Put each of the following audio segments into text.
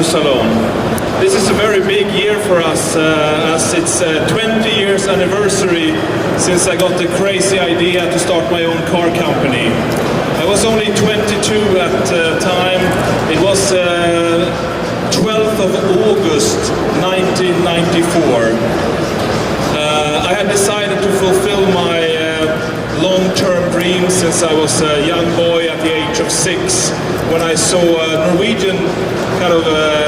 Salon. This is a very big year for us, as it's 20 years anniversary since I got the crazy idea to start my own car company. I was only 22 at the time. It was 12th of August 1994. I had decided to fulfill my long-term dream since I was a young boy at the age of 6, when I saw a Norwegian kind of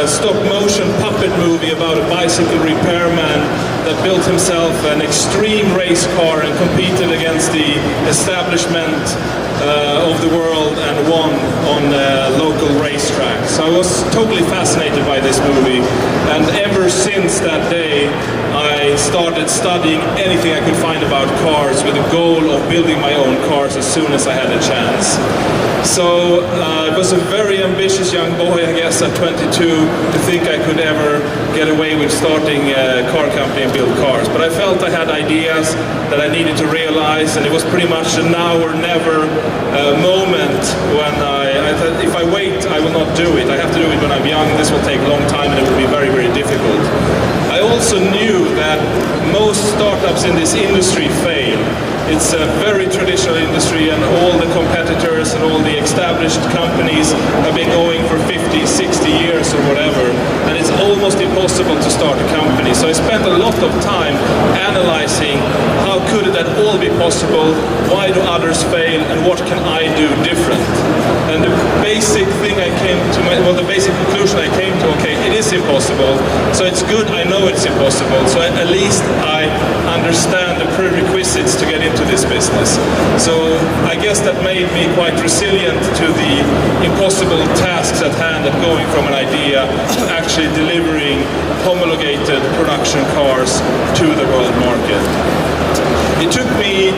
stop-motion puppet movie about a bicycle repairman that built himself an extreme race car and competed against the establishment of the world and won on local racetracks. So I was totally fascinated by this movie, and ever since that day I started studying anything I could find about cars with the goal of building my own cars as soon as I had a chance. So I was a very ambitious young boy, I guess, at 22, to think I could ever get away with starting a car company and build cars. But I felt I had ideas that I needed to realize, and it was pretty much a now or never moment when I thought, if I wait, I will not do it. I have to do it when I'm young. This will take a long time and it will be very, very difficult. I also knew that most startups in this industry fail. It's a very traditional industry, and all the competitors and all the established companies have been going for 50, 60 years or whatever, and it's almost impossible to start a company. So I spent a lot of time analyzing how could that all be possible, why do others fail, and what can I do different. And the basic thing I came to, the basic conclusion I came to, okay, it is impossible, so it's good I know it's impossible, so at least I understand the prerequisites to get into this business. So I guess that made me quite resilient to the impossible tasks at hand of going from an idea to actually delivering homologated production cars to the world market. It took me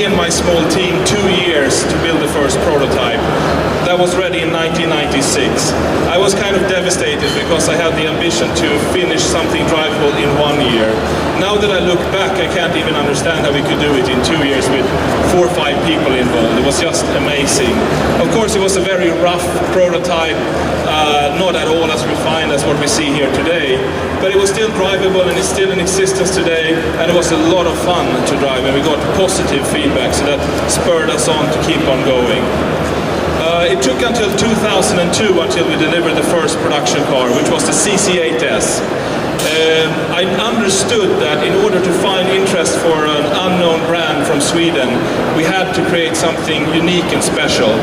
and my small team 2 years to build the first prototype. That was ready in 1996. I was kind of devastated because I had the ambition to finish something drivable in 1 year. Now that I look back, I can't even understand how we could do it in 2 years with 4 or 5 people involved. It was just amazing. Of course, it was a very rough prototype, not at all as refined as what we see here today, but it was still drivable and it's still in existence today, and it was a lot of fun to drive, and we got positive feedback, so that spurred us on to keep on going. It took until 2002 until we delivered the first production car, which was the CC8S. I understood that in order to find interest for an unknown brand from Sweden, we had to create something unique and special.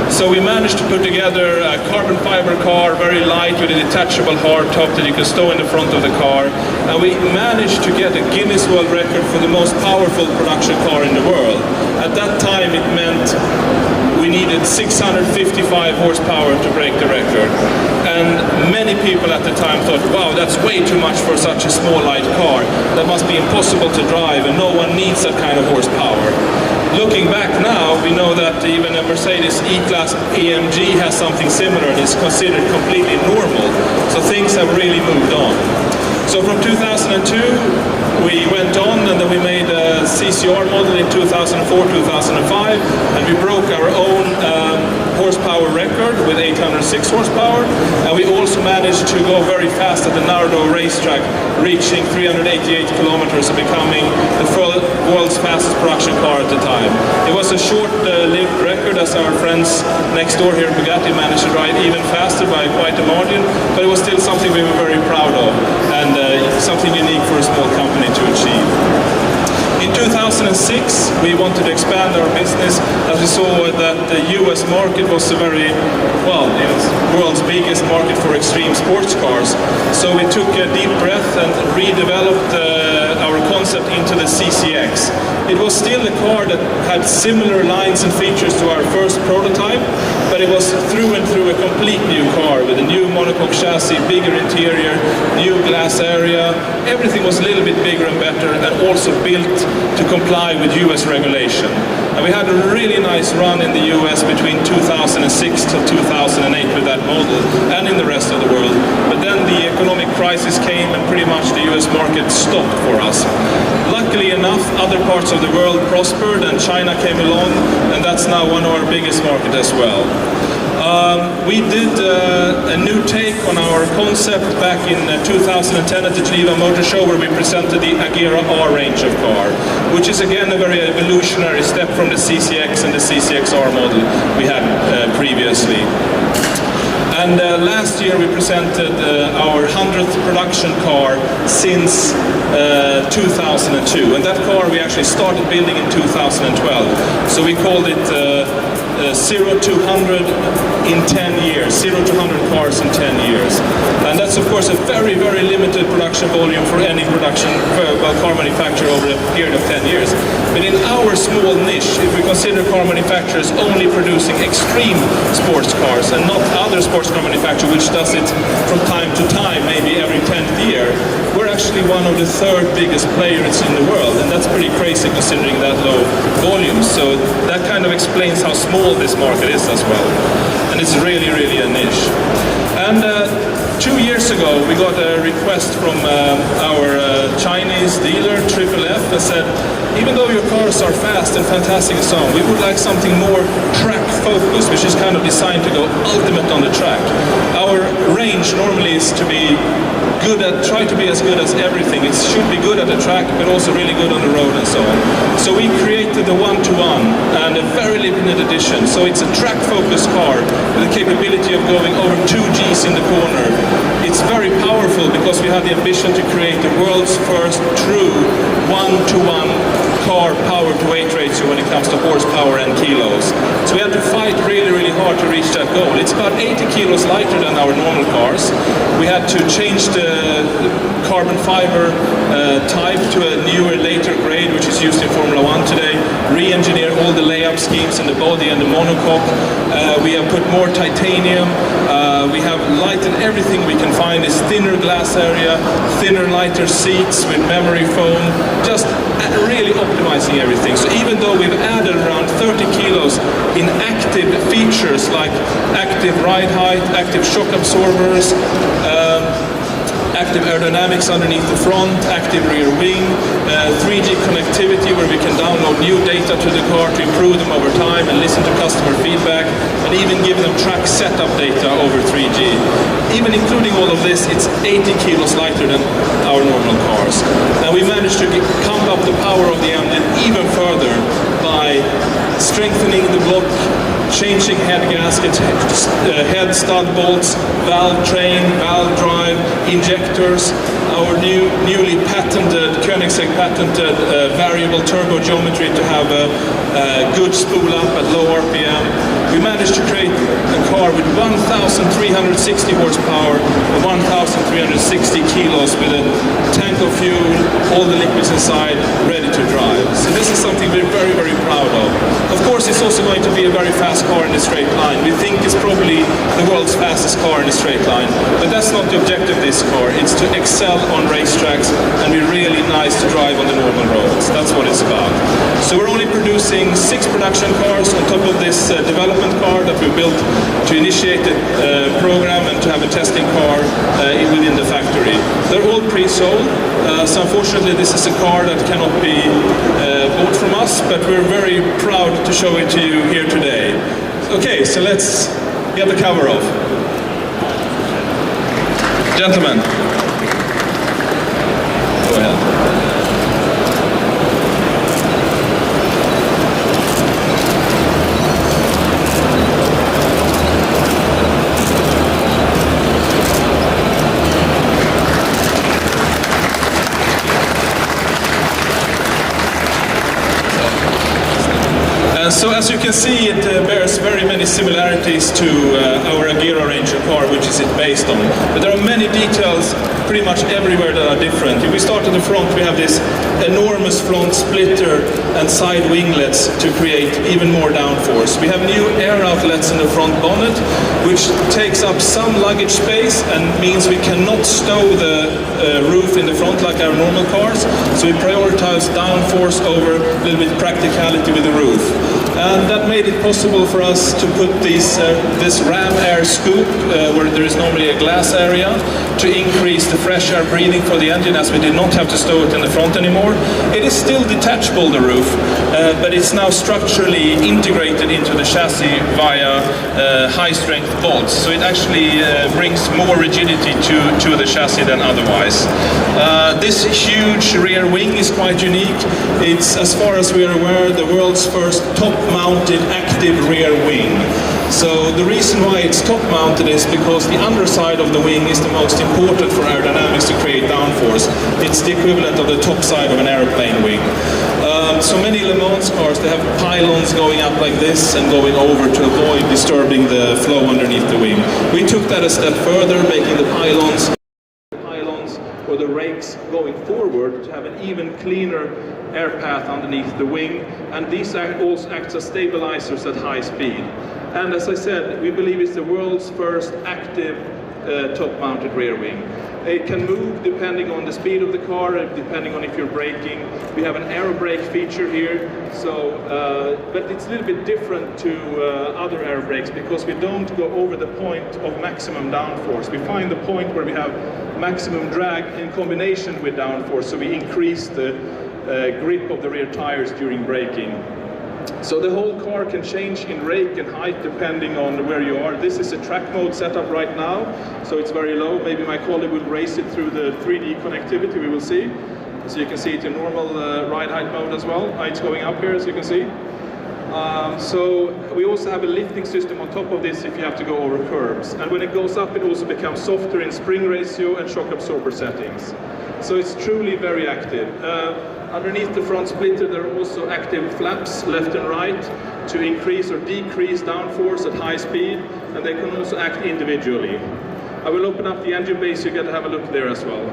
So we managed to put together a carbon fiber car, very light, with a detachable hardtop that you could stow in the front of the car. And we managed to get a Guinness World Record for the most powerful production car in the world. At that time it meant we needed 655 horsepower to break the record. And many people at the time thought, wow, that's way too much for such a small light car. That must be impossible to drive, and no one needs that kind of horsepower. Looking back now, we know that even a Mercedes E-Class AMG has something similar and is considered completely normal. So things have really moved on. So from 2002, we went on, and then we made a CCR model in 2004, 2005, and we broke our own horsepower record with 806 horsepower, and we also managed to go very fast at the Nardo racetrack, reaching 388 kilometers and becoming the world's fastest production car at the time. It was a short-lived record, as our friends next door here at Bugatti managed to drive even faster by quite a margin, but it was still something we were very proud of, and something unique for a small company to achieve. In 2006, we wanted to expand our business as we saw that the US market was a very, well, it was the world's biggest market for extreme sports cars. So we took a deep breath and redeveloped our concept into the CCX. It was still a car that had similar lines and features to our first prototype, but it was through and through a complete new car with a new monocoque chassis, bigger interior, new glass area. Everything was a little bit bigger and better, and also built to comply with US regulation. And we had a really nice run in the US between 2006 to 2008 with that model, and in the rest of the world. But then the economic crisis came and pretty much the US market stopped for us. Luckily enough, other parts of the world prospered and China came along, and that's now one of our biggest markets as well. We did a new take on our concept back in 2010 at the Geneva Motor Show, where we presented the Agera R range of car, which is again a very evolutionary step from the CCX and the CCXR model we had previously. And last year we presented our 100th production car since 2002, and that car we actually started building in 2012. So we called it 0 to 100 in 10 years, 0 to 100 cars in 10 years. And that's of course a very, very limited production volume for any production car manufacturer over a period of 10 years. But in our small niche, if we consider car manufacturers only producing extreme sports cars and not other sports car manufacturers which does it from time to time, maybe every 10th year, we're actually one of the third biggest players in the world, and that's pretty crazy considering that low volume. So that kind of explains how small this market is as well. And it's really, really a niche. And 2 years ago we got a request from our Chinese dealer, Triple F, that said, even though your cars are fast and fantastic and so on, we would like something more track focused, which is kind of designed to go ultimate on the track. Our range normally is to be good at, try to be as good as everything. It should be good at the track, but also really good on the road and so on. So we created the One-to-One and a very limited edition. So it's a track-focused car with the capability of going over 2 Gs in the corner. It's very powerful because we had the ambition to create the world's first true one-to-one car power-to-weight ratio when it comes to horsepower and kilos. So we had to fight really, really hard to reach that goal. It's about 80 kilos lighter than our normal cars. We had to change the carbon fiber type to a newer, later grade, which is used in Formula 1 today, re-engineer all the layup schemes in the body and the monocoque. We have put more titanium. We have lightened everything we can find. Is thinner glass area, thinner, lighter seats with memory foam, just really optimizing everything. So even though we've added around 30 kilos in active features like active ride height, active shock absorbers, active aerodynamics underneath the front, active rear wing, 3G connectivity where we can download new data to the car to improve them over time and listen to customer feedback, and even give them track setup data over 3G. Even including all of this, it's 80 kilos lighter than our normal cars. Now we managed to pump up the power of the engine even further by strengthening the block, changing head gaskets, head stud bolts, valve train, valve drive, injectors, our newly patented, Koenigsegg patented variable turbo geometry to have a good spool up at low RPM. We managed to create a car with 1,360 horsepower and 1,360 kilos with a tank of fuel, all the liquids inside, ready to drive. So this is something we're very, very proud of. Of course, it's also going to be a very fast car in a straight line. We think it's probably the world's fastest car in a straight line, but that's not the objective of this car. It's to excel on racetracks and be really nice to drive on the normal roads. That's what it's about. So we're only producing 6 production cars on top of this development car that we built to initiate the program and to have a testing car within the factory. They're all pre-sold, so unfortunately this is a car that cannot be bought from us, but we're very proud to show it to you here today. Okay, so let's get the cover off. Gentlemen, go ahead. So as you can see, it bears very many similarities to our Agera Ranger car, which is it based on. But there are many details pretty much everywhere that are different. If we start at the front, we have this enormous front splitter and side winglets to create even more downforce. We have new air outlets in the front bonnet, which takes up some luggage space and means we cannot stow the roof in the front like our normal cars. So we prioritize downforce over a little bit practicality with the roof. And that made it possible for us to put this ram air scoop, where there is normally a glass area, to increase the fresh air breathing for the engine, as we did not have to stow it in the front anymore. It is still detachable, the roof, but it's now structurally integrated into the chassis via high-strength bolts. So it actually brings more rigidity to the chassis than otherwise. This huge rear wing is quite unique. It's, as far as we are aware, the world's first top-mounted active rear wing. So the reason why it's top-mounted is because the underside of the wing is the most important for aerodynamics to create downforce. It's the equivalent of the top side of an airplane wing. So many Le Mans cars, they have pylons going up like this and going over to avoid disturbing the flow underneath the wing. We took that a step further, making the pylons or the rakes going forward to have an even cleaner air path underneath the wing, and these also act as stabilizers at high speed. And as I said, we believe it's the world's first active top-mounted rear wing. It can move depending on the speed of the car, depending on if you're braking. We have an aero brake feature here, so but it's a little bit different to other air brakes because we don't go over the point of maximum downforce. We find the point where we have maximum drag in combination with downforce, so we increase the grip of the rear tires during braking. So the whole car can change in rake and height depending on where you are. This is a track mode setup right now, so it's very low. Maybe my colleague will raise it through the 3D connectivity, we will see. So you can see it in normal ride height mode as well. It's going up here, as you can see. So we also have a lifting system on top of this if you have to go over curbs. And when it goes up, it also becomes softer in spring ratio and shock absorber settings. So it's truly very active. Underneath the front splitter, there are also active flaps left and right to increase or decrease downforce at high speed, and they can also act individually. I will open up the engine bay so you get to have a look there as well,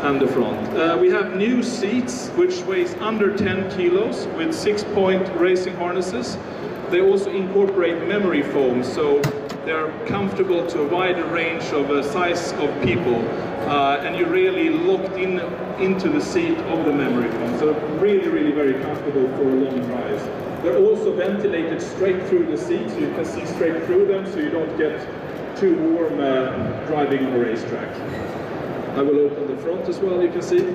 and the front. We have new seats which weighs under 10 kilos with 6-point racing harnesses. They also incorporate memory foam, so they're comfortable to a wider range of size of people, and you're really locked into the seat of the memory foam. So really, really very comfortable for a long drive. They're also ventilated straight through the seat, so you can see straight through them, so you don't get too warm driving on a racetrack. I will open the front as well, you can see.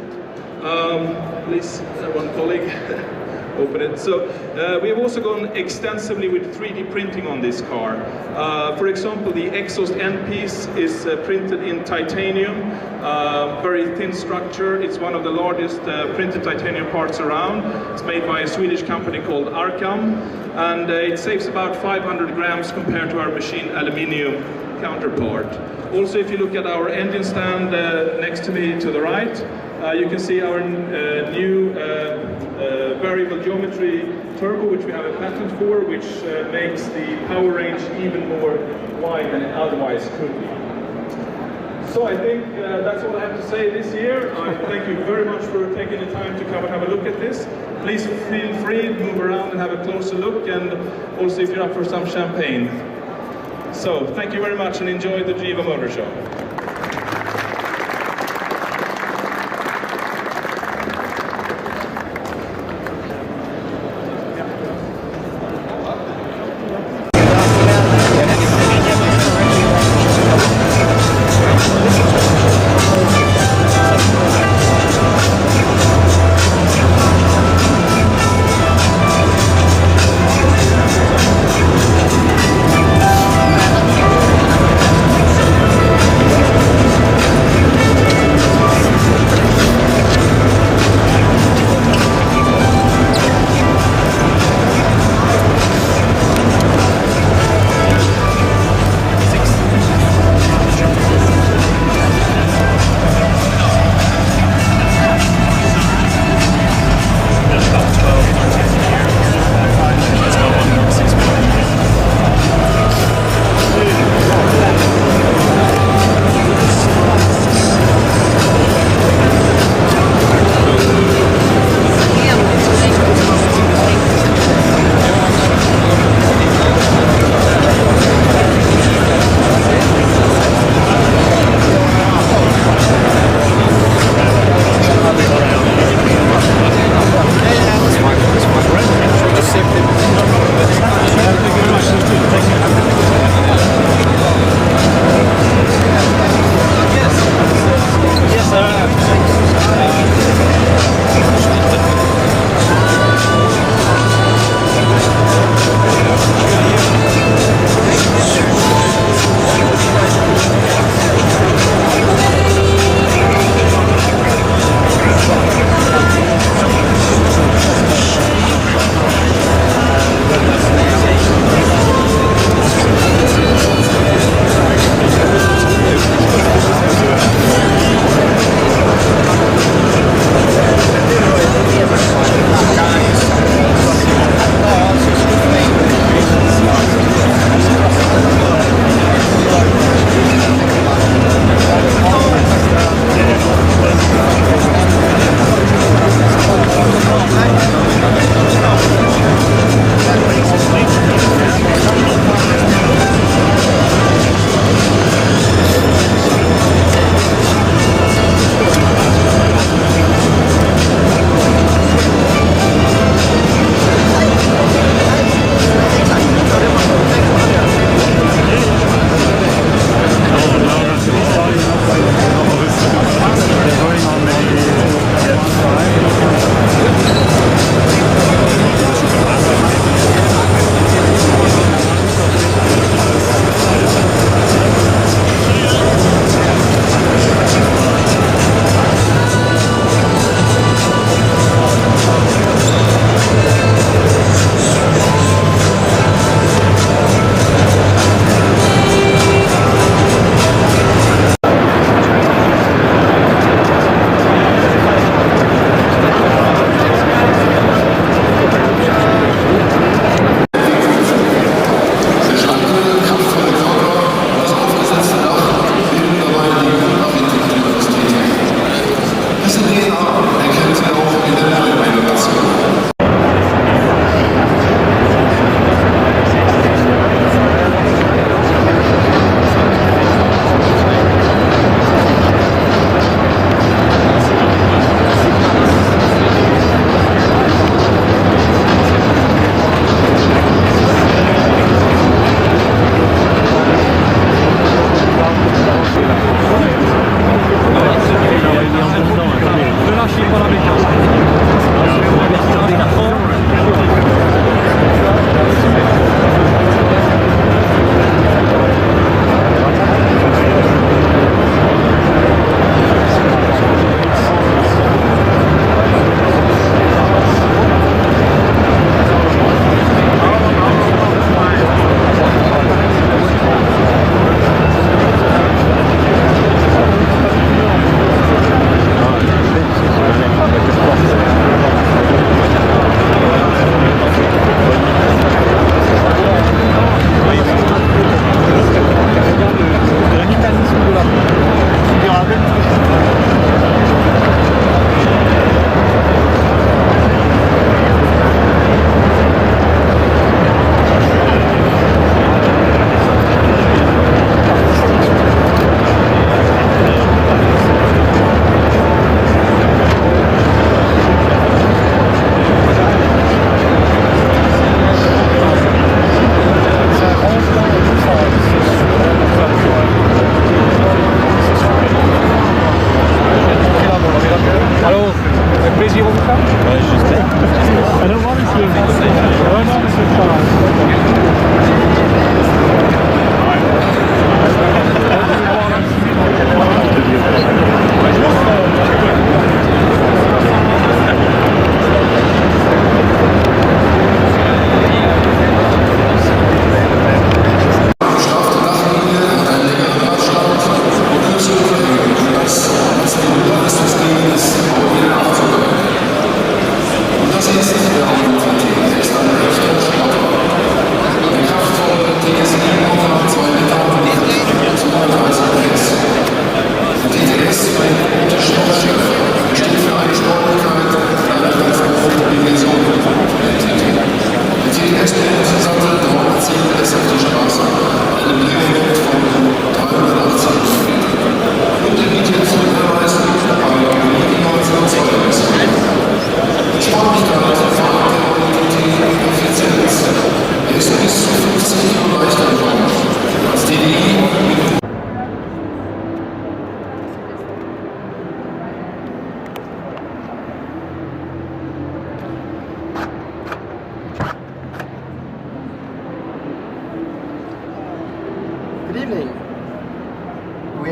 Please, one colleague. Open it. So we have also gone extensively with 3D printing on this car. For example, the exhaust end piece is printed in titanium, very thin structure. It's one of the largest printed titanium parts around. It's made by a Swedish company called Arcam, and it saves about 500 grams compared to our machined aluminium counterpart. Also, if you look at our engine stand next to me to the right, you can see our new variable geometry turbo, which we have a patent for, which makes the power range even more wide than it otherwise could be. So I think that's all I have to say this year. Thank you very much for taking the time to come and have a look at this. Please feel free to move around and have a closer look, and also if you're up for some champagne. So thank you very much and enjoy the Agera Motor Show.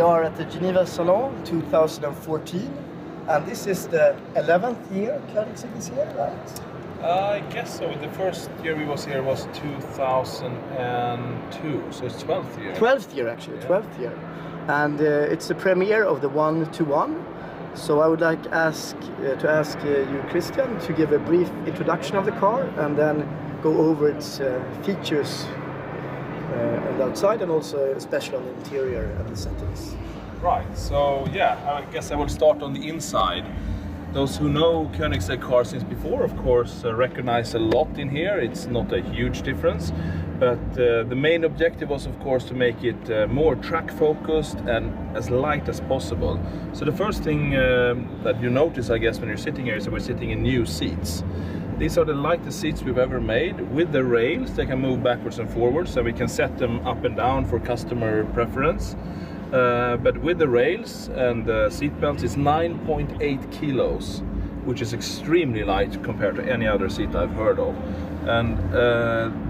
are at the Geneva Salon 2014, and this is the 11th year Koenigsegg is here, right? I guess so. The first year we was here was 2002, so it's 12th year. 12th year actually, yeah. 12th year. And it's the premiere of the One1. So I would like to ask you, Christian, to give a brief introduction of the car and then go over its features on the outside and also especially on the interior and the settings. Right, so yeah, I guess I will start on the inside. Those who know Koenigsegg cars since before, of course, recognize a lot in here. It's not a huge difference, but the main objective was, of course, to make it more track focused and as light as possible. So the first thing that you notice, I guess, when you're sitting here is that we're sitting in new seats. These are the lightest seats we've ever made. With the rails, they can move backwards and forwards, so we can set them up and down for customer preference. But with the rails and the seat belts, it's 9.8 kilos, which is extremely light compared to any other seat I've heard of. And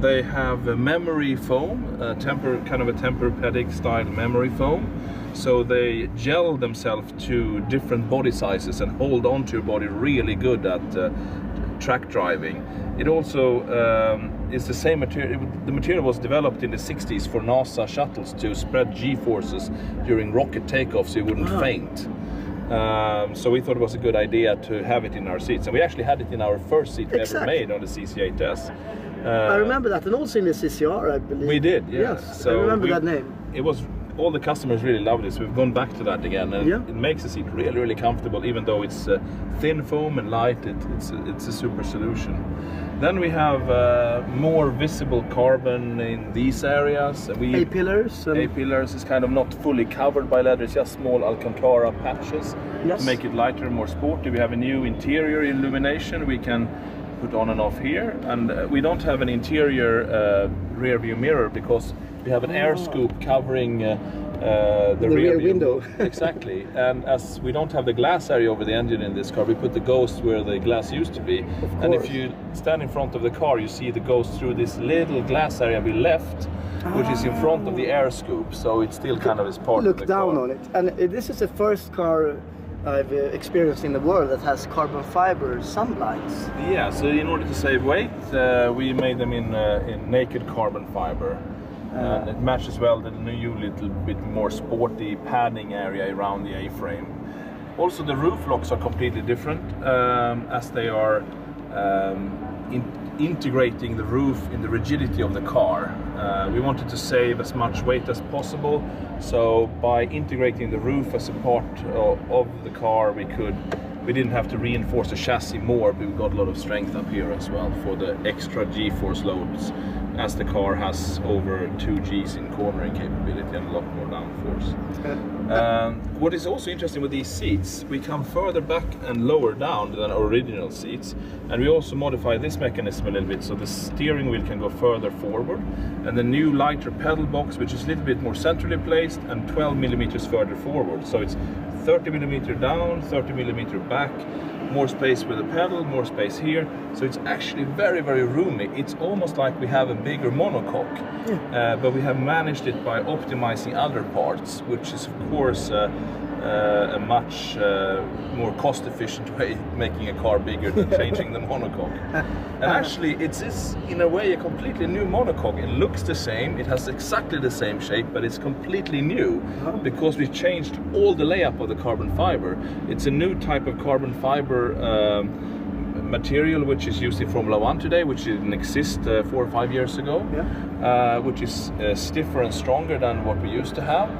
they have a memory foam, kind of a Tempur-Pedic style memory foam. So they gel themselves to different body sizes and hold on to your body really good at track driving. It also is the same material. The material was developed in the 60s for NASA shuttles to spread G-forces during rocket takeoff so you wouldn't faint. So we thought it was a good idea to have it in our seats. And we actually had it in our first seat we ever made on the CC8S. I remember that, and also in the CCR, I believe. We did, yes. So I remember that name. It was, all the customers really loved it, so we've gone back to that again, and it makes the seat really, really comfortable. Even though it's thin foam and light, it's a super solution. Then we have more visible carbon in these areas. A-pillars. A-pillars is kind of not fully covered by leather, it's just small Alcantara patches to make it lighter and more sporty. We have a new interior illumination we can put on and off here, and we don't have an interior rear view mirror because we have an air scoop covering the rear window. Exactly, and as we don't have the glass area over the engine in this car, we put the ghost where the glass used to be. And if you stand in front of the car, you see the ghost through this little glass area we left, which is in front of the air scoop, so it still kind of is part of the car. Look down on it, and this is the first car I've experienced in the world that has carbon fiber sunlights. Yeah, so in order to save weight, we made them in naked carbon fiber. And it matches well the new little bit more sporty padding area around the A-frame. Also the roof locks are completely different as they are integrating the roof in the rigidity of the car. We wanted to save as much weight as possible, so by integrating the roof as a part of the car, we didn't have to reinforce the chassis more, but we got a lot of strength up here as well for the extra G-force loads, as the car has over 2 Gs in cornering capability and a lot more downforce. What is also interesting with these seats, we come further back and lower down than our original seats, and we also modify this mechanism a little bit so the steering wheel can go further forward, and the new lighter pedal box, which is a little bit more centrally placed and 12 millimeters further forward, so it's 30 millimeter down, 30 millimeter back, more space with the pedal, more space here, so it's actually very, very roomy. It's almost like we have a bigger monocoque, but we have managed it by optimizing other parts, which is of course a much more cost-efficient way of making a car bigger than changing the monocoque. And actually it is in a way a completely new monocoque. It looks the same, it has exactly the same shape, but it's completely new because we've changed all the layup of the carbon fiber. It's a new type of carbon fiber material which is used in Formula 1 today, which didn't exist 4 or 5 years ago, which is stiffer and stronger than what we used to have.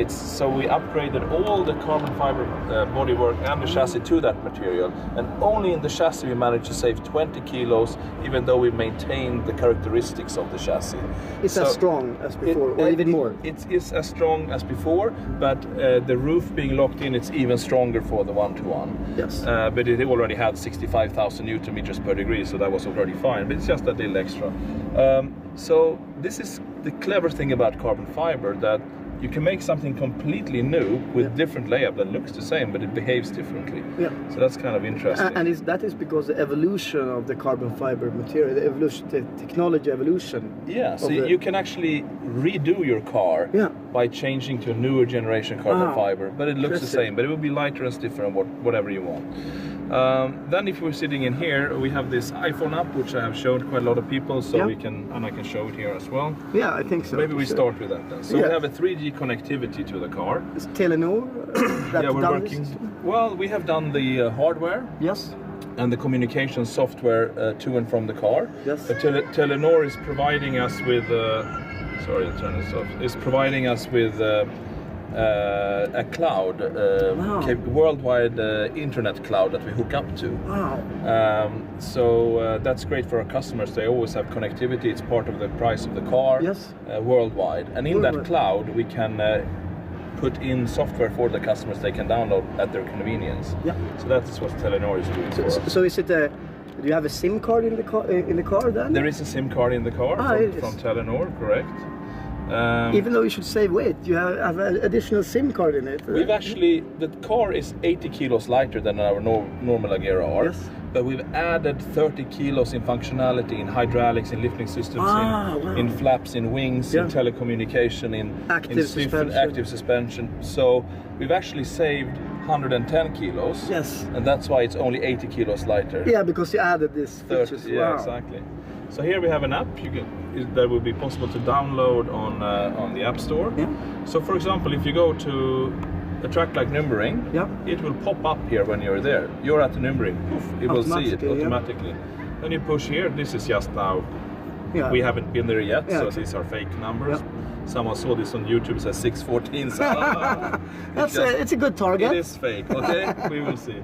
So we upgraded all the carbon fiber bodywork and the chassis to that material, and only in the chassis we managed to save 20 kilos, even though we maintained the characteristics of the chassis. It's as strong as before, or even more? It is as strong as before, but the roof being locked in, it's even stronger for the one-to-one. Yes. But it already had 65,000 Newton meters per degree, so that was already fine, but it's just a little extra. So this is the clever thing about carbon fiber, that you can make something completely new with different layout that looks the same, but it behaves differently. Yeah. So that's kind of interesting. And that is because the evolution of the carbon fiber material, the evolution, the technology evolution. Yeah, so you can actually redo your car by changing to a newer generation carbon fiber, but it looks the same, but it will be lighter and stiffer and whatever you want. Then if we're sitting in here, we have this iPhone app, which I have showed quite a lot of people, so we can, and I can show it here as well. Yeah, I think so. Maybe we start with that then. So we have a 3G connectivity to the car. Is Telenor yeah, we're working. Well, we have done the hardware. Yes. And the communication software to and from the car. Yes. But Telenor is providing us with. Sorry, I'll turn this off. Is providing us with. A cloud, worldwide internet cloud that we hook up to. Wow. So that's great for our customers. They always have connectivity. It's part of the price of the car. Yes. Worldwide. And in that cloud, we can put in software for the customers they can download at their convenience. Yeah. So that's what Telenor is doing for us. So is it do you have a SIM card in the car then? There is a SIM card in the car from Telenor, correct. Even though you should save weight, you have an additional SIM card in it. We've actually, the car is 80 kilos lighter than our normal Agera R, but we've added 30 kilos in functionality, in hydraulics, in lifting systems, in flaps, in wings, in telecommunication, in active suspension. So we've actually saved 110 kilos. Yes. And that's why it's only 80 kilos lighter. Yeah, because you added this features. Yeah, exactly. So here we have an app that will be possible to download on the App Store. Yeah. So for example, if you go to a track like Nürburgring, it will pop up here when you're there. You're at the Nürburgring, poof, it will see it automatically. Then you push here, this is just now, we haven't been there yet, so these are fake numbers. Someone saw this on YouTube, it says 614, so it's a good target. It is fake, okay, we will see.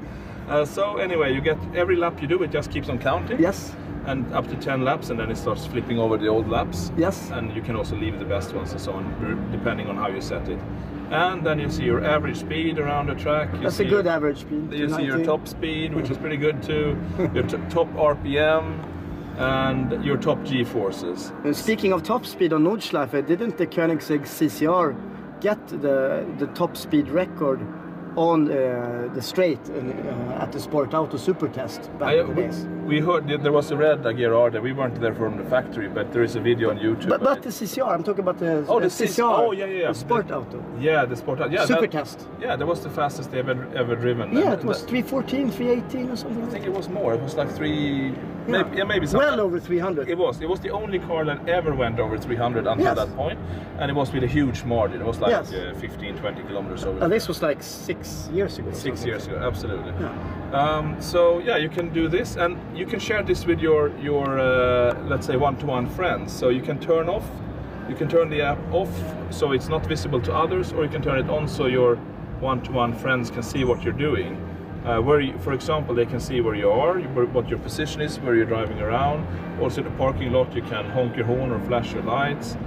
So anyway, you get every lap you do, it just keeps on counting. Yes. And up to 10 laps, and then it starts flipping over the old laps. Yes. And you can also leave the best ones and so on, depending on how you set it. And then you see your average speed around the track. That's a good average speed. You see your top speed, which is pretty good too. Your top RPM and your top G-forces. And speaking of top speed on Nordschleife, didn't the Koenigsegg CCR get the top speed record on the straight at the Sport Auto Super Test back in the days? We heard that there was a red Agera R that we weren't there from the factory, but there is a video on YouTube. But the CCR, I'm talking about the CCR. Oh yeah. The Sport Auto. Yeah, the Sport Auto. Yeah, Super Test. Yeah, that was the fastest they've ever driven. Yeah, it was 314, 318 or something. I think it was more. It was like maybe something. Well over 300. It was the only car that ever went over 300 until that point, and it was with a huge margin. It was like 15, 20 kilometers over. And this was like 6 years ago. 6 years ago, absolutely. So yeah, you can do this, and you can share this with your let's say one-to-one friends. So you can turn the app off so it's not visible to others, or you can turn it on so your one-to-one friends can see what you're doing. For example, they can see where you are, what your position is, where you're driving around. Also in the parking lot, you can honk your horn or flash your lights.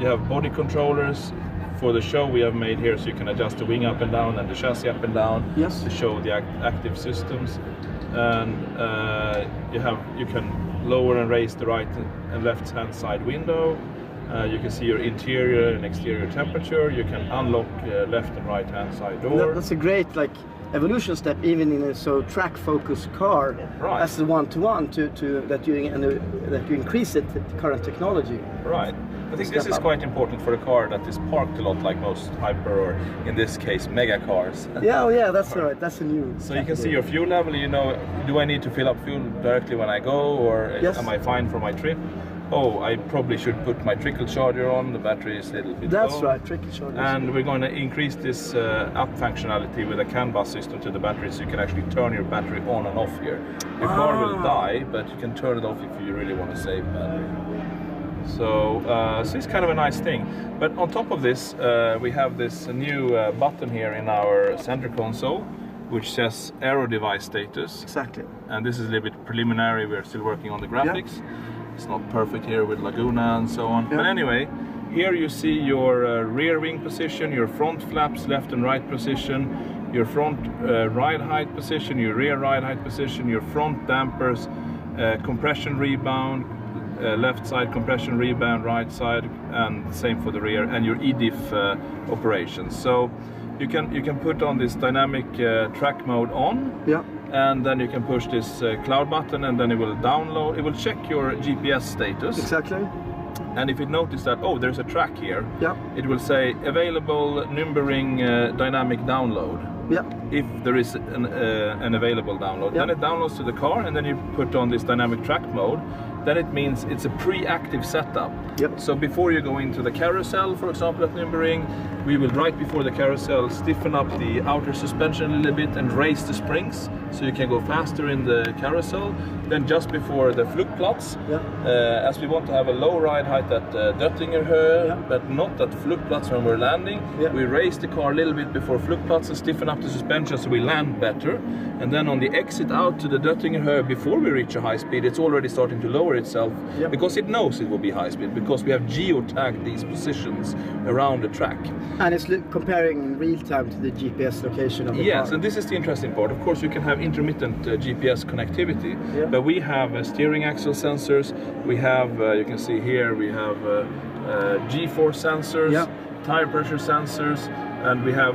You have body controllers. For the show we have made here, so you can adjust the wing up and down and the chassis up and down to show the active systems. And you can lower and raise the right and left hand side window. You can see your interior and exterior temperature. You can unlock left and right hand side door. That's a great evolution step, even in a track focused car as the one-to-one that you increase it the current technology. Right. I think this is quite important for a car that is parked a lot, like most hyper, or in this case Megacars. Yeah, that's right. That's a new. So you can see your fuel level. You know, do I need to fill up fuel directly when I go, or am I fine for my trip? Oh, I probably should put my trickle charger on. The battery is a little bit low. That's right, trickle charger. And we're going to increase this up functionality with a CAN bus system to the battery, so you can actually turn your battery on and off here. Your car will die, but you can turn it off if you really want to save battery. So it's kind of a nice thing. But on top of this, we have this new button here in our center console, which says Aero Device Status. Exactly. And this is a little bit preliminary. We're still working on the graphics. It's not perfect here with Laguna and so on. But anyway, here you see your rear wing position, your front flaps left and right position, your front ride height position, your rear ride height position, your front dampers, compression rebound, left side compression rebound, right side, and same for the rear, and your EDIF operations. So you can put on this dynamic track mode on, and then you can push this cloud button, and then it will download. It will check your GPS status. Exactly. And if it notices that, oh, there's a track here, it will say available Nürburgring dynamic download. If there is an available download. Then it downloads to the car, and then you put on this dynamic track mode. Then it means it's a pre-active setup. So before you go into the carousel, for example, at Nürburgring, we will, right before the carousel, stiffen up the outer suspension a little bit and raise the springs, so you can go faster in the carousel. Then just before the Flugplatz, as we want to have a low ride height at Döttingerhöhe, but not at Flugplatz when we're landing, we raise the car a little bit before Flugplatz and stiffen up the suspension so we land better. And then on the exit out to the Döttingerhöhe, before we reach a high speed, it's already starting to lower itself, because it knows it will be high speed, because we have geo-tagged these positions around the track. And it's comparing in real time to the GPS location of the car. Yes, and this is the interesting part. Of course, you can have intermittent GPS connectivity, but we have steering axle sensors. We have, you can see here, we have G-force sensors, tire pressure sensors, and we have,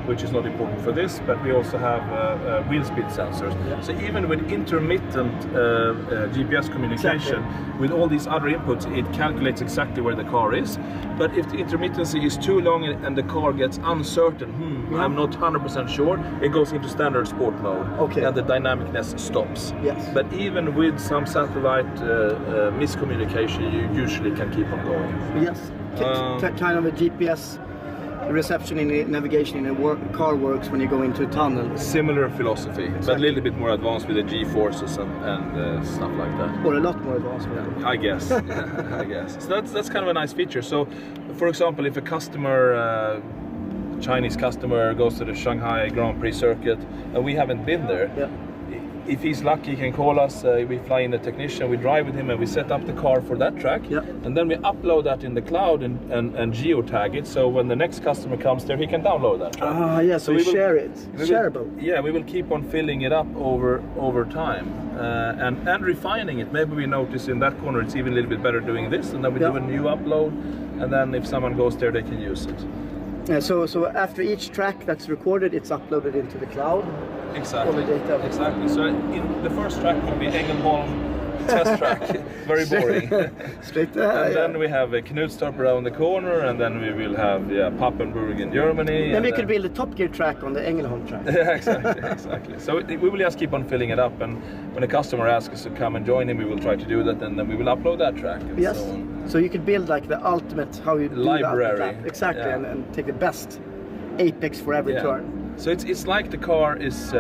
which is not important for this, but we also have wheel speed sensors. So even with intermittent GPS communication, with all these other inputs, it calculates exactly where the car is. But if the intermittency is too long and the car gets uncertain, I'm not 100% sure, it goes into standard sport mode, and the dynamicness stops. But even with some satellite miscommunication, you usually can keep on going. Kind of a GPS reception in the navigation in a car works when you go into a tunnel. Similar philosophy, but a little bit more advanced with the G-forces and stuff like that. Or a lot more advanced with that. I guess, I guess. So that's kind of a nice feature. So, for example, if a customer, Chinese customer, goes to the Shanghai Grand Prix circuit and we haven't been there, if he's lucky, he can call us, we fly in the technician, we drive with him and we set up the car for that track, and then we upload that in the cloud and geotag it, so when the next customer comes there, he can download that track. So we share it, shareable. We will keep on filling it up over time and refining it. Maybe we notice in that corner it's even a little bit better doing this, and then we do a new upload, and then if someone goes there, they can use it. So after each track that's recorded, it's uploaded into the cloud. Exactly. So in the first track will be Ängelholm test track, very boring. Straight there. And then we have a Knutstorp around the corner, and then we will have Papenburg in Germany. Then we could build a Top Gear track on the Ängelholm track. Exactly. So we will just keep on filling it up, and when a customer asks us to come and join him, we will try to do that, and then we will upload that track. And so on. So you could build like the ultimate, how you library. Do that. Exactly, and take the best apex for every turn. So it's like the car is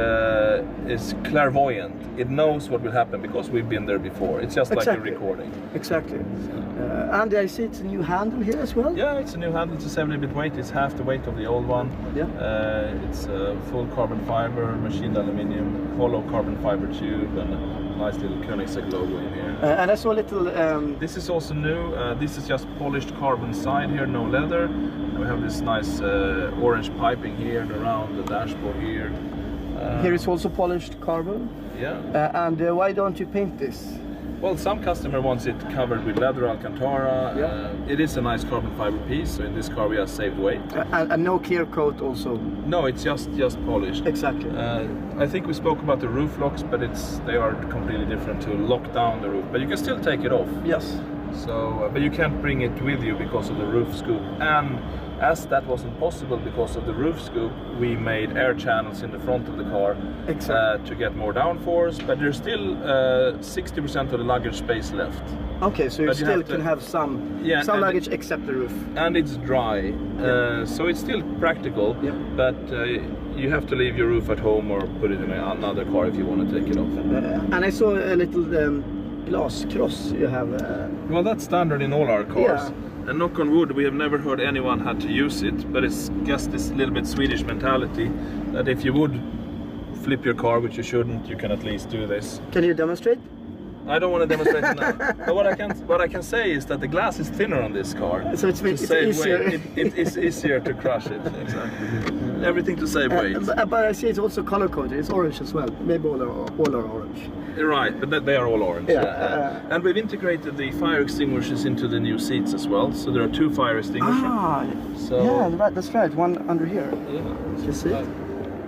clairvoyant. It knows what will happen because we've been there before. It's just like a recording. Exactly. And I see it's a new handle here as well. Yeah, it's a new handle. It's a 70-bit weight. It's half the weight of the old one. It's full carbon fiber, machined aluminium, hollow carbon fiber tube, and a nice little Koenigsegg logo in here. And I saw a little... This is also new. This is just polished carbon side here, no leather. And we have this nice orange piping here and around the dashboard here. Here is also polished carbon. And why don't you paint this? Well, some customer wants it covered with leather Alcantara. It is a nice carbon fiber piece, so in this car we have saved weight. And no clear coat also? No, it's just polished. Exactly. I think we spoke about the roof locks, but they are completely different to lock down the roof. But you can still take it off. Yes. So, but you can't bring it with you because of the roof scoop. And as that wasn't possible because of the roof scoop, we made air channels in the front of the car to get more downforce. But there's still 60% of the luggage space left. Okay, so you still can have some luggage except the roof. And it's dry, so it's still practical. But you have to leave your roof at home or put it in another car if you want to take it off. And I saw a little glass cross you have. Well, that's standard in all our cars. And knock on wood, we have never heard anyone had to use it, but it's just this little bit Swedish mentality that if you would flip your car, which you shouldn't, you can at least do this. Can you demonstrate? I don't want to demonstrate it now. But what I can say is that the glass is thinner on this car. So it's easier. It's easier to crush it. Exactly. everything to save weight. But I see it's also color coded. It's orange as well. Maybe all are orange. Right, but they are all orange. Yeah. And we've integrated the fire extinguishers into the new seats as well. So there are 2 fire extinguishers. Yeah, right. That's right. One under here. Yeah. You see it?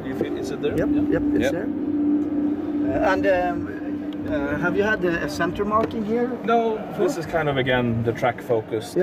You feel, is it there? Yep, it's there. Have you had a center marking here? No, this is kind of again the track focused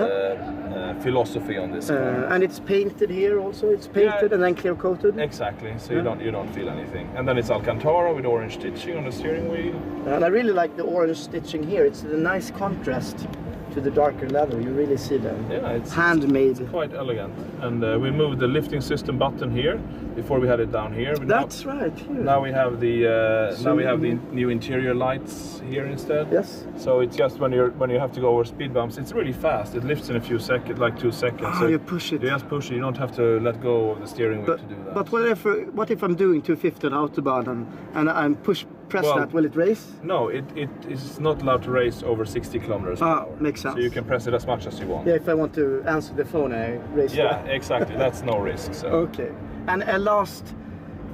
philosophy on this car. And it's painted here also. It's painted and then clear coated. Exactly. So you don't feel anything. And then it's Alcantara with orange stitching on the steering wheel. And I really like the orange stitching here. It's a nice contrast to the darker leather. You really see the it's handmade. It's quite elegant. And we moved the lifting system button here. Before we had it down here. That's right. Here. Now we have the new interior lights here instead. Yes. So it's just when you have to go over speed bumps, it's really fast. It lifts in a few seconds, like 2 seconds. Oh, so you push it. You just push it. You don't have to let go of the steering wheel to do that. But what if I'm doing 250 on Autobahn and I'm press that? Will it race? No, it is not allowed to race over 60 kilometers per hour. Makes sense. So you can press it as much as you want. Yeah, if I want to answer the phone, I race. Yeah, exactly. That's no risk. So. Okay. And a last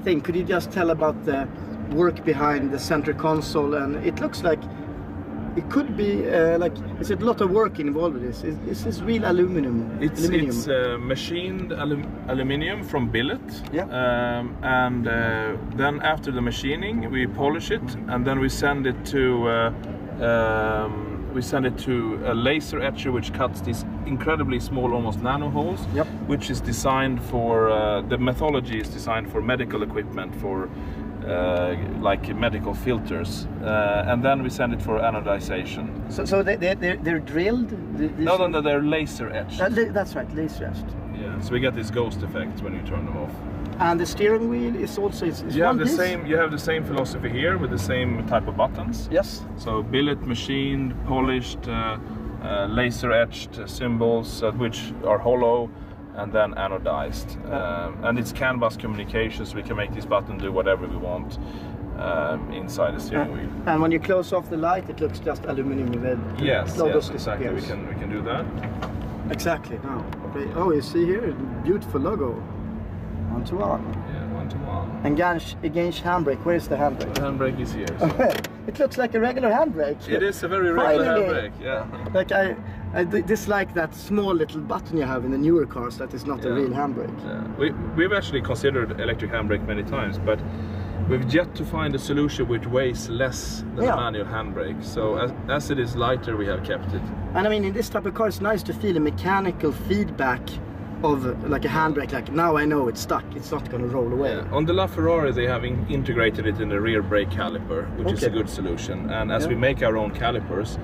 thing, could you just tell about the work behind the center console? And it looks like it could be is it a lot of work involved with this? Is this real aluminum? It's machined aluminium from billet. Yeah. And then after the machining, we polish it, and then we send it to a laser etcher which cuts these incredibly small, almost nano holes. Yep. Which is designed for the methodology is designed for medical equipment, for like medical filters, and then we send it for anodization. So they're drilled? No, they're laser etched. That's right, laser etched. Yeah, so we get this ghost effect when you turn them off. And the steering wheel is also you have the same philosophy here with the same type of buttons. Yes. So billet machined, polished, laser etched symbols which are hollow, and then anodized. And it's CAN bus communication, so we can make this button do whatever we want inside the steering wheel. And when you close off the light, it looks just aluminum with yes, logos exactly. We can do that. Exactly. Now, oh, you see here, beautiful logo. 1-1. Yeah, 1-1. And against handbrake. Where is the handbrake? The handbrake is here. So. It looks like a regular handbrake. It is a very regular handbrake. Yeah. Like I dislike that small little button you have in the newer cars. That is not a real handbrake. Yeah. We've actually considered electric handbrake many times, but we've yet to find a solution which weighs less than a manual handbrake. So as it is lighter, we have kept it. And I mean, in this type of car, it's nice to feel a mechanical feedback of like a handbrake. Like now I know it's stuck, it's not going to roll away. Yeah. On the LaFerrari they have integrated it in the rear brake caliper, which is a good solution, and as we make our own calipers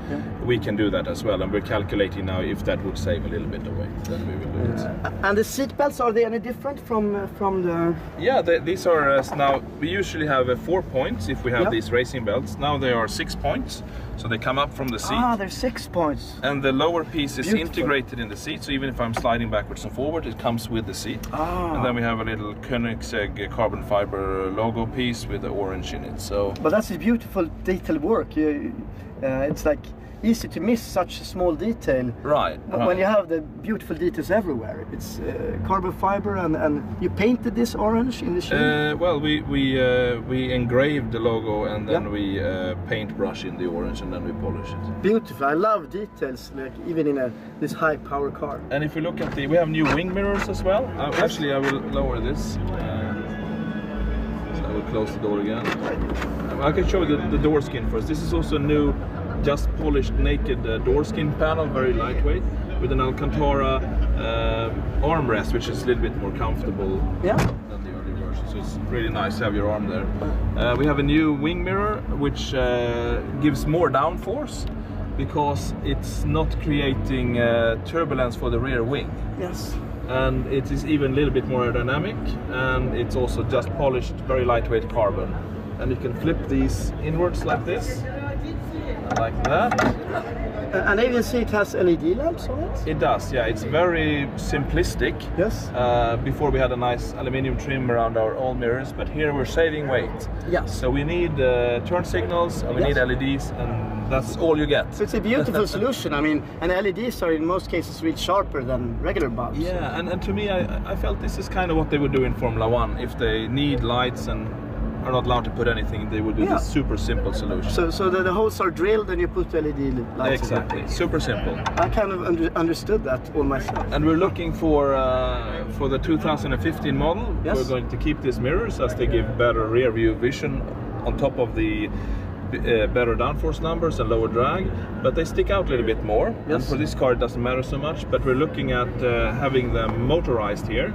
we can do that as well, and we're calculating now if that would save a little bit of weight, then we will do it. And the seat belts, are they any different from the... Yeah, these are now we usually have 4 points if we have these racing belts. Now they are 6 points, so they come up from the seat. Ah, they're 6 points. And the lower piece is integrated in the seat, so even if I'm sliding backwards and forward, it comes with the seat. And then we have a little Koenigsegg carbon fiber logo piece with the orange in it. So, but that's a beautiful detailed work. It's like easy to miss such a small detail. Right. When you have the beautiful details everywhere. It's carbon fiber, and you painted this orange in the shade? Well, we engraved the logo, and then we paintbrush in the orange, and then we polish it. Beautiful. I love details, like even in this high power car. And if we look at we have new wing mirrors as well. Actually, I will lower this. So I will close the door again. I can show you the door skin first. This is also new, just polished naked door skin panel, very lightweight, with an Alcantara armrest, which is a little bit more comfortable than the early version. So it's really nice to have your arm there. We have a new wing mirror, which gives more downforce, because it's not creating turbulence for the rear wing. Yes. And it is even a little bit more aerodynamic, and it's also just polished, very lightweight carbon. And you can flip these inwards like this, like that. And I even see it has LED lamps on it. It does, yeah. It's very simplistic. Yes. Before we had a nice aluminium trim around our old mirrors, but here we're saving weight. Yes. So we need turn signals and we need LEDs, and that's all you get. So it's a beautiful solution. I mean, and LEDs are in most cases really sharper than regular bulbs. Yeah, and to me, I felt this is kind of what they would do in Formula One. If they need lights and are not allowed to put anything, they would do this super simple solution. So the holes are drilled and you put LED lights. Exactly, super simple. I kind of understood that all myself. And we're looking for the 2015 model. Yes. We're going to keep these mirrors as they give better rear view vision on top of the better downforce numbers and lower drag, but they stick out a little bit more. Yes. And for this car it doesn't matter so much, but we're looking at having them motorized here.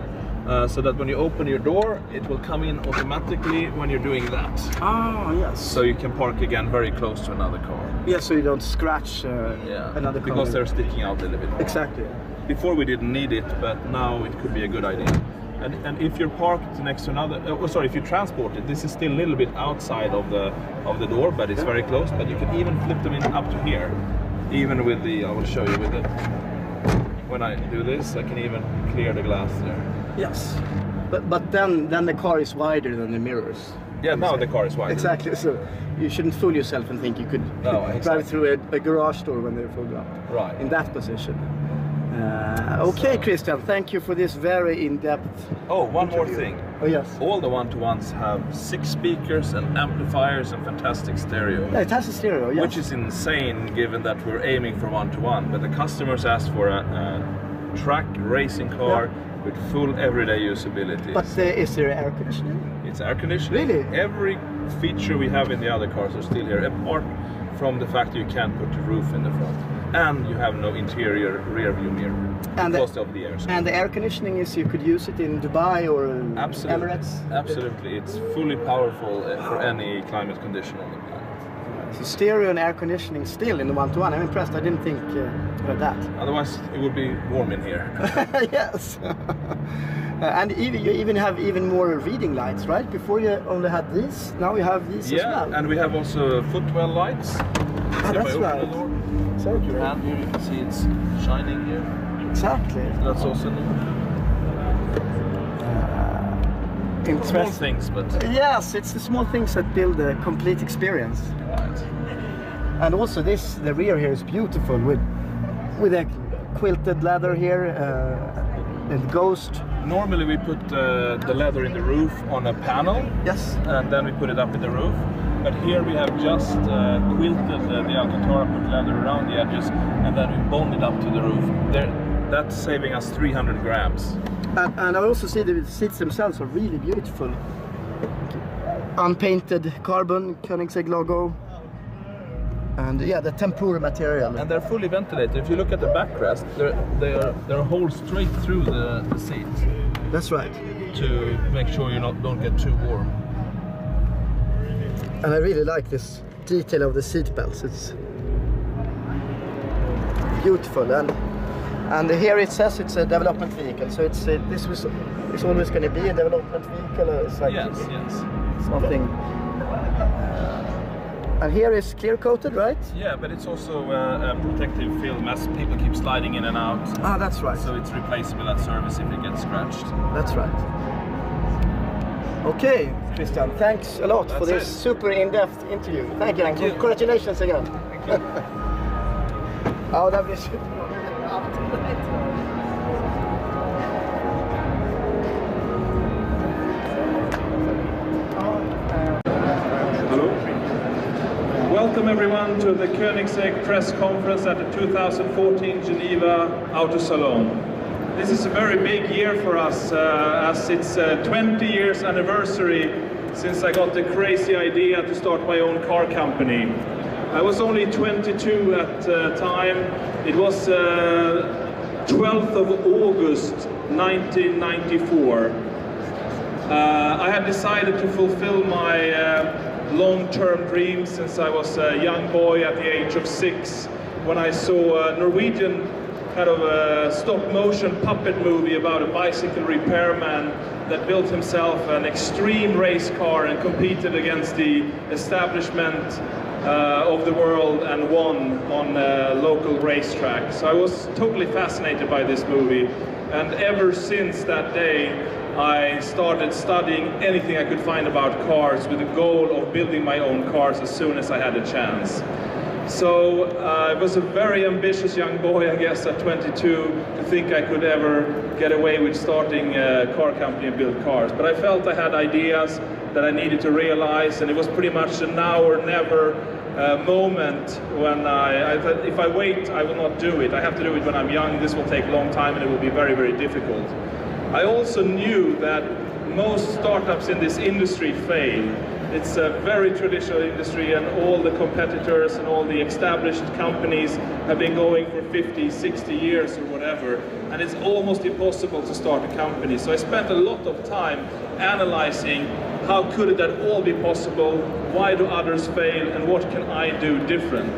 So that when you open your door, it will come in automatically when you're doing that. Ah, yes. So you can park again very close to another car. Yes, so you don't scratch another car. Because they're sticking out a little bit more. Exactly. Before we didn't need it, but now it could be a good idea. And if you're parked next to another, if you transport it, this is still a little bit outside of the door, but it's very close. But you can even flip them in up to here, even with the. I will show you with the. When I do this, I can even clear the glass there. Yes, but then the car is wider than the mirrors. Yeah, now the car is wider. Exactly. So you shouldn't fool yourself and think you could drive through a garage door when they're full up. Right. In that position. Okay, Christian, thank you for this very in-depth. Oh, one more thing. Oh yes. All the one-to-ones have 6 speakers and amplifiers and fantastic stereo. Yeah, it has a stereo, yes. Which is insane given that we're aiming for one-to-one. But the customers ask for a track racing car with full everyday usability. But is there air conditioning? It's air conditioning. Really? Every feature we have in the other cars are still here, apart from the fact that you can't put the roof in the front. And you have no interior rear view mirror because of the air. And the air conditioning is, you could use it in Dubai or Emirates? Absolutely, it's fully powerful for any climate condition on the planet. So stereo and air conditioning still in the one-to-one. I'm impressed, I didn't think of that. Otherwise it would be warm in here. Yes. And you even have even more reading lights, right? Before you only had these, now you have these as well. Yeah, and we have also footwell lights. That's right. Exactly. And here you can see it's shining here. Exactly. That's also new. Small things, but... Yes, it's the small things that build a complete experience. Right. And also the rear here is beautiful with a quilted leather here and ghost. Normally we put the leather in the roof on a panel. Yes. And then we put it up in the roof. But here we have just quilted the Alcantara, put leather around the edges, and then we boned it up to the roof. That's saving us 300 grams. And I also see the seats themselves are really beautiful. Unpainted carbon, Koenigsegg logo. And yeah, the tempura material. And they're fully ventilated. If you look at the backrest, there are holes straight through the seat. That's right. To make sure you don't get too warm. And I really like this detail of the seat belts. It's beautiful, and here it says it's a development vehicle. So it's always going to be a development vehicle. It's like yes. something. And here is clear coated, right? Yeah, but it's also a protective film as people keep sliding in and out. Ah, that's right. So it's replaceable at service if it gets scratched. That's right. Okay, Christian, thanks a lot for this super in-depth interview. Thank you, and congratulations again. Thank you. Ja, det blir super. Hello. Welcome everyone to the Koenigsegg press conference at the 2014 Geneva Auto Salon. This is a very big year for us as it's 20 years anniversary since I got the crazy idea to start my own car company. I was only 22 at the time. It was 12th of August 1994. I had decided to fulfill my long-term dream since I was a young boy at the age of 6 when I saw a Norwegian kind of a stop-motion puppet movie about a bicycle repairman that built himself an extreme race car and competed against the establishment of the world and won on a local racetrack. So I was totally fascinated by this movie, and ever since that day I started studying anything I could find about cars with the goal of building my own cars as soon as I had a chance. So I was a very ambitious young boy, I guess, at 22, to think I could ever get away with starting a car company and build cars. But I felt I had ideas that I needed to realize, and it was pretty much a now or never moment when I thought, if I wait, I will not do it. I have to do it when I'm young. This will take a long time and it will be very, very difficult. I also knew that most startups in this industry fail. It's a very traditional industry, and all the competitors and all the established companies have been going for 50, 60 years or whatever, and it's almost impossible to start a company. So I spent a lot of time analyzing how could that all be possible, why do others fail, and what can I do different?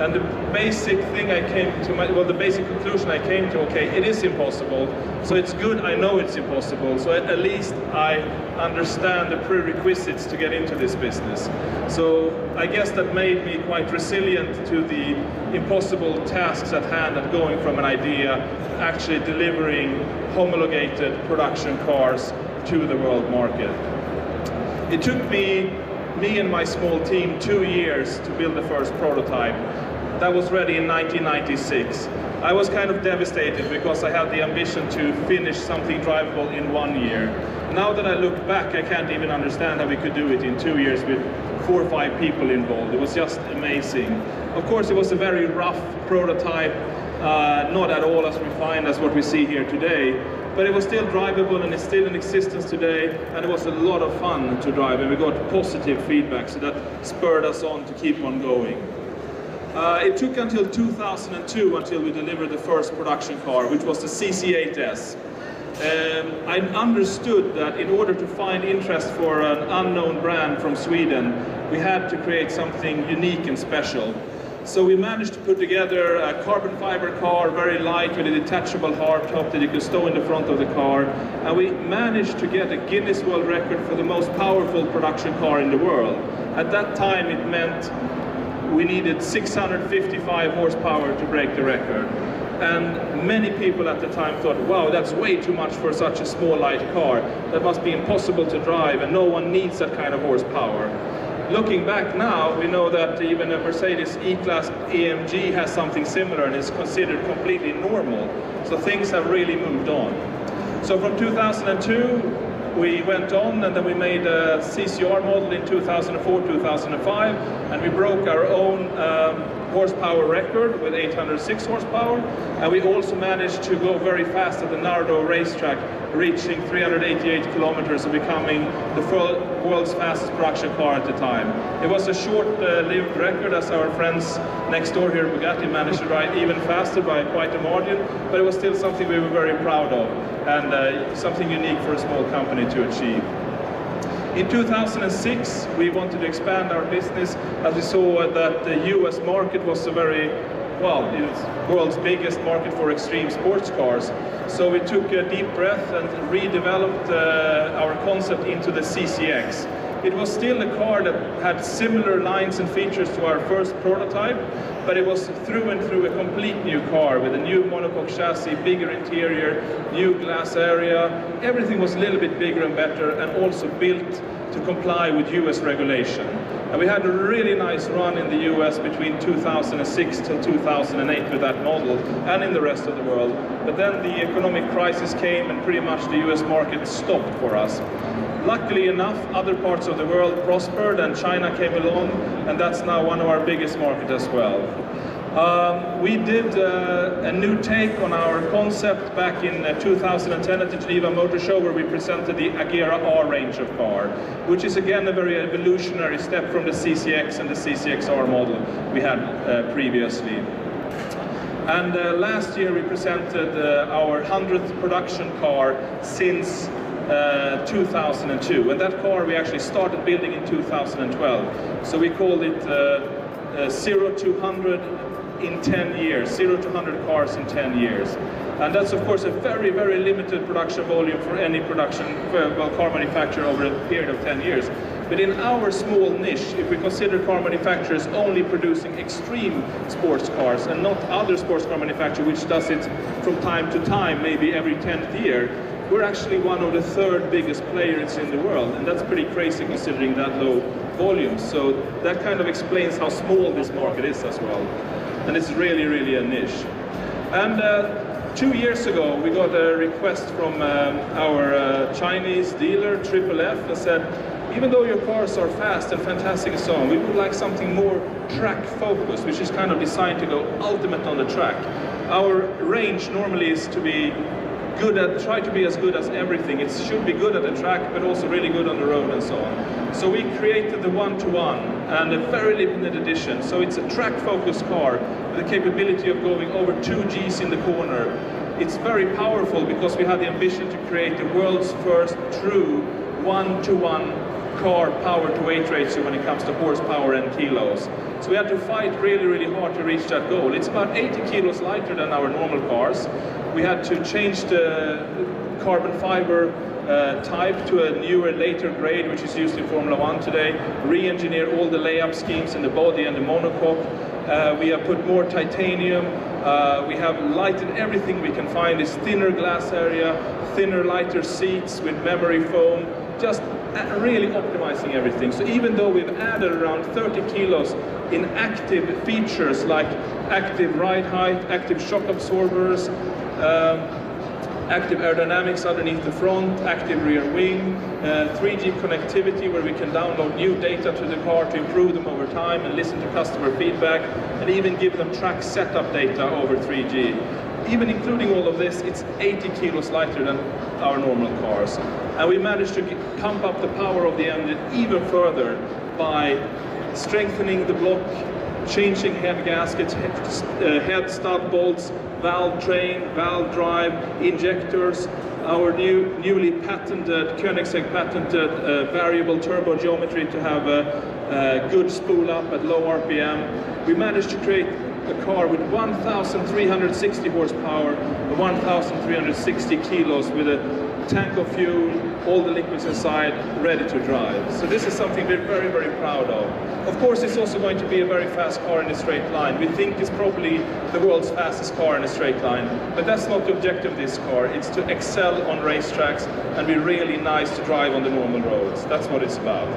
And the basic thing I came to, the basic conclusion I came to, okay, it is impossible, so it's good I know it's impossible, so at least I understand the prerequisites to get into this business. So I guess that made me quite resilient to the impossible tasks at hand, and going from an idea to actually delivering homologated production cars to the world market. It took me and my small team 2 years to build the first prototype. That was ready in 1996. I was kind of devastated because I had the ambition to finish something drivable in 1 year. Now that I look back, I can't even understand how we could do it in 2 years with 4 or 5 people involved. It was just amazing. Of course, it was a very rough prototype, not at all as refined as what we see here today, but it was still drivable and it's still in existence today, and it was a lot of fun to drive, and we got positive feedback, so that spurred us on to keep on going. It took until 2002 until we delivered the first production car, which was the CC8S. I understood that in order to find interest for an unknown brand from Sweden, we had to create something unique and special. So we managed to put together a carbon fiber car, very light, with a detachable hardtop that you could stow in the front of the car. And we managed to get a Guinness World Record for the most powerful production car in the world. At that time it meant we needed 655 horsepower to break the record. And many people at the time thought, wow, that's way too much for such a small light car. That must be impossible to drive, and no one needs that kind of horsepower. Looking back now, we know that even a Mercedes E-Class AMG has something similar and is considered completely normal. So things have really moved on. So from 2002, we went on, and then we made a CCR model in 2004, 2005, and we broke our own horsepower record with 806 horsepower, and we also managed to go very fast at the Nardo racetrack, reaching 388 kilometers and becoming the world's fastest production car at the time. It was a short-lived record, as our friends next door here, Bugatti, managed to ride even faster by quite a margin, but it was still something we were very proud of, and something unique for a small company to achieve. In 2006, we wanted to expand our business as we saw that the US market was a very, well, it's the world's biggest market for extreme sports cars. So we took a deep breath and redeveloped our concept into the CCX. It was still a car that had similar lines and features to our first prototype, but it was through and through a complete new car with a new monocoque chassis, bigger interior, new glass area. Everything was a little bit bigger and better, and also built to comply with US regulation. And we had a really nice run in the US between 2006 till 2008 with that model, and in the rest of the world. But then the economic crisis came and pretty much the US market stopped for us. Luckily enough, other parts of the world prospered and China came along, and that's now one of our biggest markets as well. We did a new take on our concept back in 2010 at the Geneva Motor Show, where we presented the Agera R range of car, which is again a very evolutionary step from the CCX and the CCXR model we had previously. And last year we presented our 100th production car since 2002, and that car we actually started building in 2012. So we called it 0 to 100 in 10 years, 0 to 100 cars in 10 years. And that's of course a very, very limited production volume for any production car manufacturer over a period of 10 years. But in our small niche, if we consider car manufacturers only producing extreme sports cars and not other sports car manufacturers which does it from time to time, maybe every 10th year, we're actually one of the third biggest players in the world, and that's pretty crazy considering that low volume. So that kind of explains how small this market is as well. And it's really, really a niche. And 2 years ago, we got a request from our Chinese dealer, FFF, and said, even though your cars are fast and fantastic and so on, we would like something more track focused, which is kind of designed to go ultimate on the track. Our range normally is to be good at, try to be as good as everything. It should be good at the track, but also really good on the road and so on. So we created the One1 and a very limited edition. So it's a track-focused car with the capability of going over 2 Gs in the corner. It's very powerful because we had the ambition to create the world's first true 1-to-1 car power to weight ratio when it comes to horsepower and kilos. So we had to fight really, really hard to reach that goal. It's about 80 kilos lighter than our normal cars. We had to change the carbon fiber type to a newer, later grade, which is used in Formula 1 today, re-engineer all the layup schemes in the body and the monocoque. We have put more titanium. We have lighted everything we can find. This thinner glass area, thinner, lighter seats with memory foam, just really optimizing everything. So even though we've added around 30 kilos in active features like active ride height, active shock absorbers, active aerodynamics underneath the front, active rear wing, 3G connectivity where we can download new data to the car to improve them over time and listen to customer feedback and even give them track setup data over 3G. Even including all of this, it's 80 kilos lighter than our normal cars. And we managed to pump up the power of the engine even further by strengthening the block, changing head gaskets, head stud bolts, valve train, valve drive, injectors, our newly patented, Koenigsegg patented variable turbo geometry to have a good spool up at low RPM. We managed to create a car with 1,360 horsepower, 1,360 kilos with a tank of fuel, all the liquids inside, ready to drive. So this is something we're very, very proud of. Of course, it's also going to be a very fast car in a straight line. We think it's probably the world's fastest car in a straight line, but that's not the objective of this car. It's to excel on racetracks and be really nice to drive on the normal roads. That's what it's about.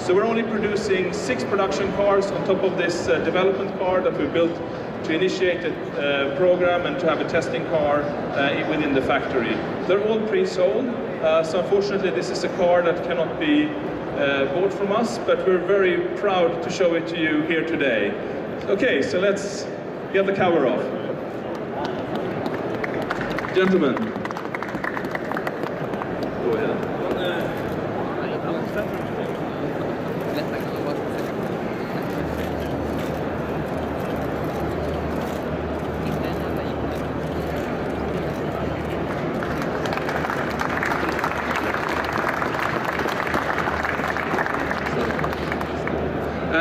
So we're only producing 6 production cars on top of this development car that we built to initiate a program and to have a testing car within the factory. They're all pre-sold, so unfortunately this is a car that cannot be bought from us, but we're very proud to show it to you here today. Okay, so let's get the cover off. Gentlemen, go ahead.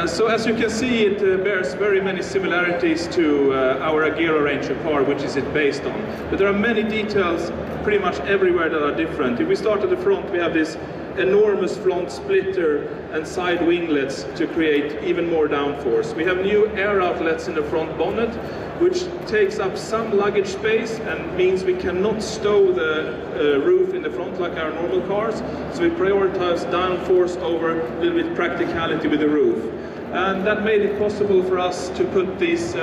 So as you can see, it bears very many similarities to our Agera range of car, which is it based on. But there are many details pretty much everywhere that are different. If we start at the front, we have this enormous front splitter and side winglets to create even more downforce. We have new air outlets in the front bonnet, which takes up some luggage space and means we cannot stow the roof in the front like our normal cars. So we prioritize downforce over a little bit practicality with the roof. And that made it possible for us to put this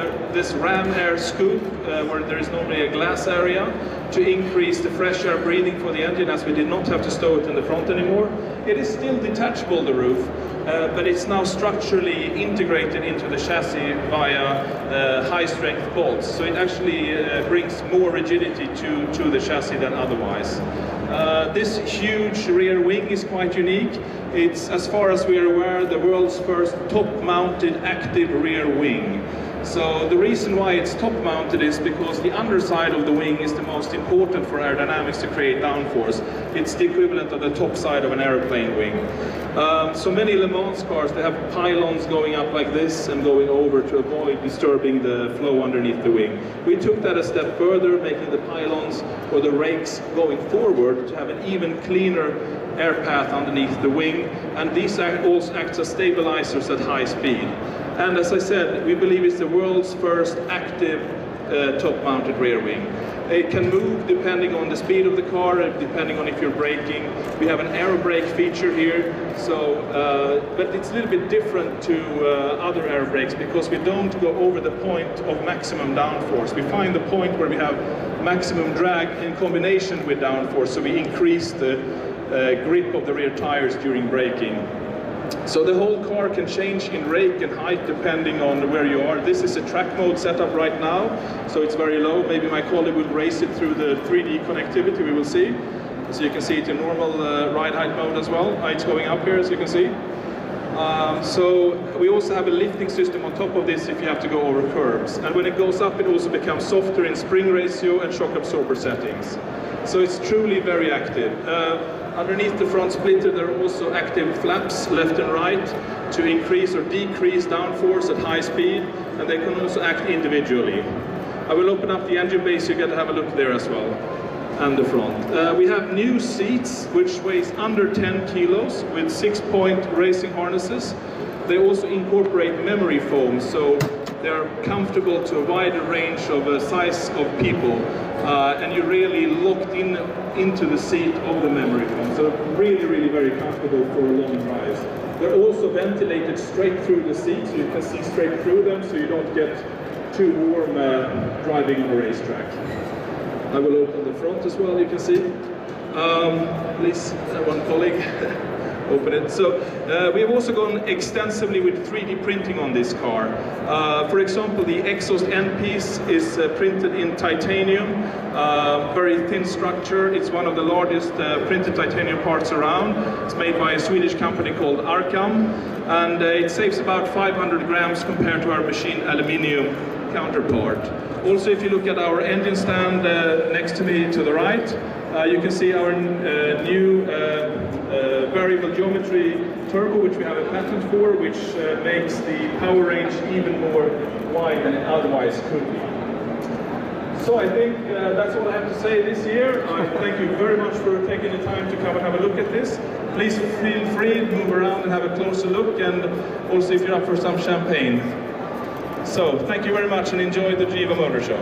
ram air scoop, where there is normally a glass area, to increase the fresh air breathing for the engine, as we did not have to stow it in the front anymore. It is still detachable, the roof, but it's now structurally integrated into the chassis via high-strength bolts. So it actually brings more rigidity to the chassis than otherwise. This huge rear wing is quite unique. It's, as far as we are aware, the world's first top-mounted active rear wing. So the reason why it's top mounted is because the underside of the wing is the most important for aerodynamics to create downforce. It's the equivalent of the top side of an airplane wing. So many Le Mans cars, they have pylons going up like this and going over to avoid disturbing the flow underneath the wing. We took that a step further, making the pylons or the rakes going forward to have an even cleaner air path underneath the wing, and these also act as stabilizers at high speed. And as I said, we believe it's the world's first active top-mounted rear wing. It can move depending on the speed of the car, depending on if you're braking. We have an aero brake feature here, so but it's a little bit different to other air brakes because we don't go over the point of maximum downforce. We find the point where we have maximum drag in combination with downforce, so we increase the grip of the rear tires during braking. So the whole car can change in rake and height depending on where you are. This is a track mode setup right now, so it's very low. Maybe my colleague will raise it through the 3D connectivity, we will see. So you can see it in normal ride height mode as well. It's going up here, as you can see. So we also have a lifting system on top of this if you have to go over curbs. And when it goes up, it also becomes softer in spring ratio and shock absorber settings. So it's truly very active. Underneath the front splitter, there are also active flaps left and right to increase or decrease downforce at high speed, and they can also act individually. I will open up the engine bay so you get to have a look there as well, and the front. We have new seats which weighs under 10 kilos with 6-point racing harnesses. They also incorporate memory foam, so they're comfortable to a wider range of size of people, and you're really locked into the seat of the memory foam. So really, really very comfortable for long drives. They're also ventilated straight through the seat, so you can see straight through them, so you don't get too warm driving on a racetrack. I will open the front as well, you can see. Please, one colleague. Open it. So we have also gone extensively with 3D printing on this car. For example, the exhaust end piece is printed in titanium, very thin structure. It's one of the largest printed titanium parts around. It's made by a Swedish company called Arcam, and it saves about 500 grams compared to our machined aluminium counterpart. Also, if you look at our engine stand next to me to the right, you can see our new variable geometry turbo, which we have a patent for, which makes the power range even more wide than it otherwise could be. So I think that's all I have to say this year. Thank you very much for taking the time to come and have a look at this. Please feel free to move around and have a closer look, and also if you're up for some champagne. So thank you very much and enjoy the Agera Motor Show.